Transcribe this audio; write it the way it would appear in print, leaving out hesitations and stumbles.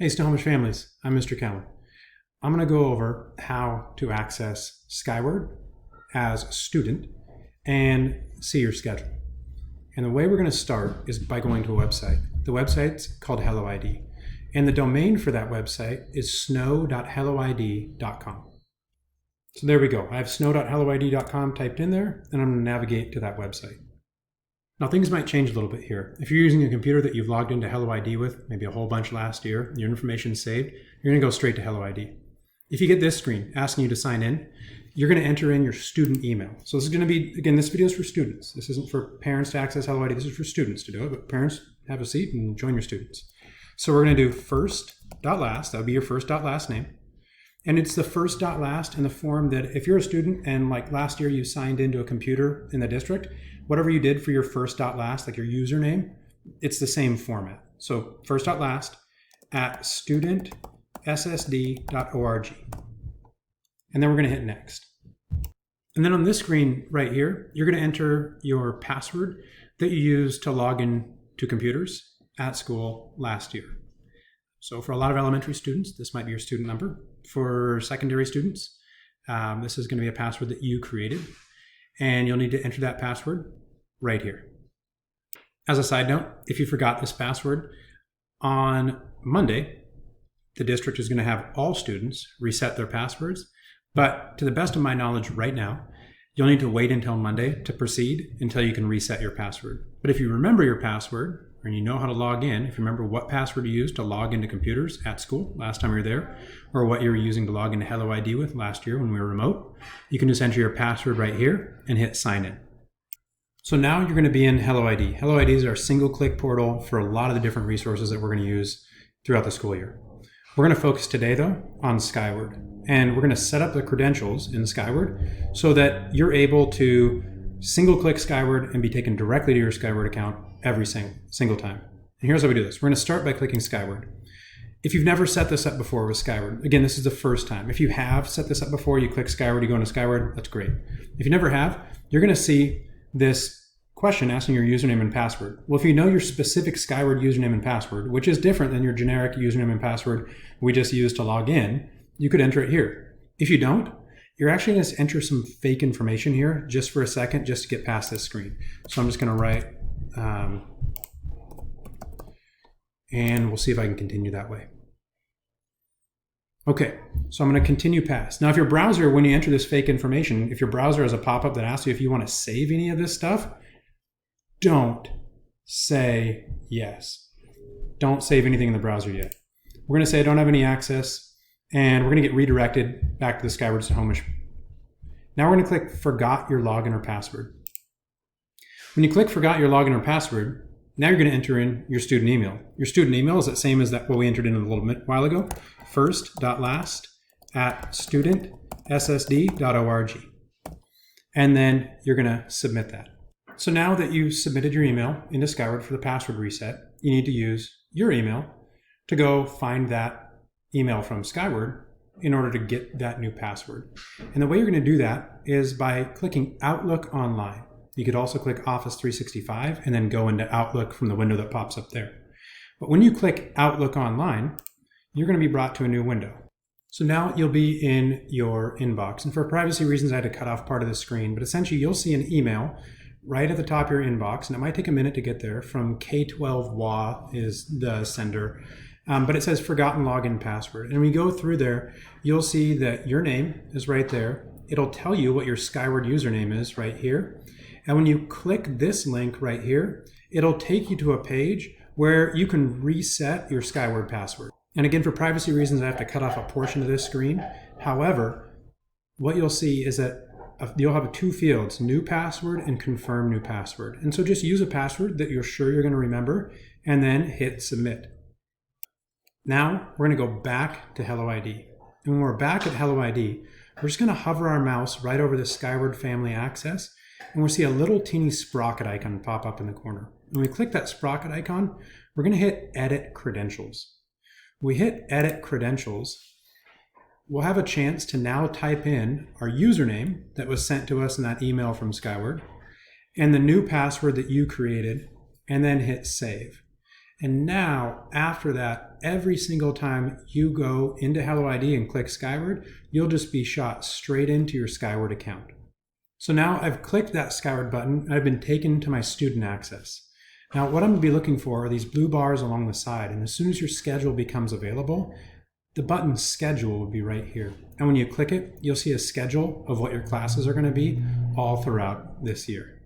Hey Snohomish families, I'm Mr. Cowan. I'm going to go over how to access Skyward as a student and see your schedule. And the way we're going to start is by going to a website. The website's called HelloID, and the domain for that website is snow.helloid.com. So there we go. I have snow.helloid.com typed in there, and I'm going to navigate to that website. Now things might change a little bit here. If you're using a computer that you've logged into HelloID with, maybe a whole bunch last year, your information's saved, you're going to go straight to HelloID. If you get this screen asking you to sign in, you're going to enter in your student email. So this is going to be, again, this video is for students. This isn't for parents to access HelloID. This is for students to do it, but parents, have a seat and join your students. So we're going to do first.last. That would be your first.last name. And it's the first.last in the form that if you're a student and like last year you signed into a computer in the district, whatever you did for your first.last, like your username, it's the same format. So first.last at studentssd.org. And then we're going to hit next. And then on this screen right here, you're going to enter your password that you used to log in to computers at school last year. So for a lot of elementary students, this might be your student number. For secondary students, this is going to be a password that you created, and you'll need to enter that password right here. As a side note, if you forgot this password, on Monday, the district is going to have all students reset their passwords, but to the best of my knowledge right now, you'll need to wait until Monday to proceed until you can reset your password. But if you remember your password, and you know how to log in, if you remember what password you used to log into computers at school last time you were there, or what you were using to log into HelloID with last year when we were remote, you can just enter your password right here and hit sign in. So now you're going to be in HelloID. HelloID is our single-click portal for a lot of the different resources that we're going to use throughout the school year. We're going to focus today, though, on Skyward. And we're going to set up the credentials in Skyward so that you're able to single-click Skyward and be taken directly to your Skyward account every single time. And here's how we do this. We're going to start by clicking Skyward. If you've never set this up before with Skyward, again, this is the first time. If you have set this up before, you click Skyward, you go into Skyward, that's great. If you never have, you're going to see this question asking your username and password. Well, if you know your specific Skyward username and password, which is different than your generic username and password we just used to log in, you could enter it here. If you don't, you're actually going to enter some fake information here just for a second, just to get past this screen. So I'm just going to write, and we'll see if I can continue that way. Okay, so I'm going to continue past. Now, if your browser, when you enter this fake information, if your browser has a pop-up that asks you if you want to save any of this stuff, don't say yes. Don't save anything in the browser yet. We're going to say I don't have any access, and we're going to get redirected back to the Skyward Snohomish. Now we're going to click Forgot Your Login or Password. When you click Forgot Your Login or Password, now you're going to enter in your student email. Your student email is the same as that what we entered in a little while ago, first.last at studentssd.org. And then you're going to submit that. So now that you've submitted your email into Skyward for the password reset, you need to use your email to go find that email from Skyward in order to get that new password. And the way you're going to do that is by clicking Outlook Online. You could also click Office 365 and then go into Outlook from the window that pops up there. But when you click Outlook Online, you're going to be brought to a new window. So now you'll be in your inbox. And for privacy reasons, I had to cut off part of the screen, but essentially you'll see an email right at the top of your inbox, and it might take a minute to get there, from K12WA is the sender. But it says forgotten login password. And when you go through there, you'll see that your name is right there. It'll tell you what your Skyward username is right here. And when you click this link right here, it'll take you to a page where you can reset your Skyward password. And again, for privacy reasons, I have to cut off a portion of this screen. However, what you'll see is that you'll have two fields, new password and confirm new password. And so just use a password that you're sure you're going to remember and then hit submit. Now we're going to go back to HelloID. And when we're back at HelloID, we're just going to hover our mouse right over the Skyward Family Access, and we'll see a little teeny sprocket icon pop up in the corner. When we click that sprocket icon, we're going to hit Edit Credentials. When we hit Edit Credentials, we'll have a chance to now type in our username that was sent to us in that email from Skyward and the new password that you created, and then hit Save. And now, after that, every single time you go into HelloID and click Skyward, you'll just be shot straight into your Skyward account. So now I've clicked that Skyward button, and I've been taken to my student access. Now, what I'm going to be looking for are these blue bars along the side, and as soon as your schedule becomes available, the button Schedule will be right here. And when you click it, you'll see a schedule of what your classes are going to be all throughout this year.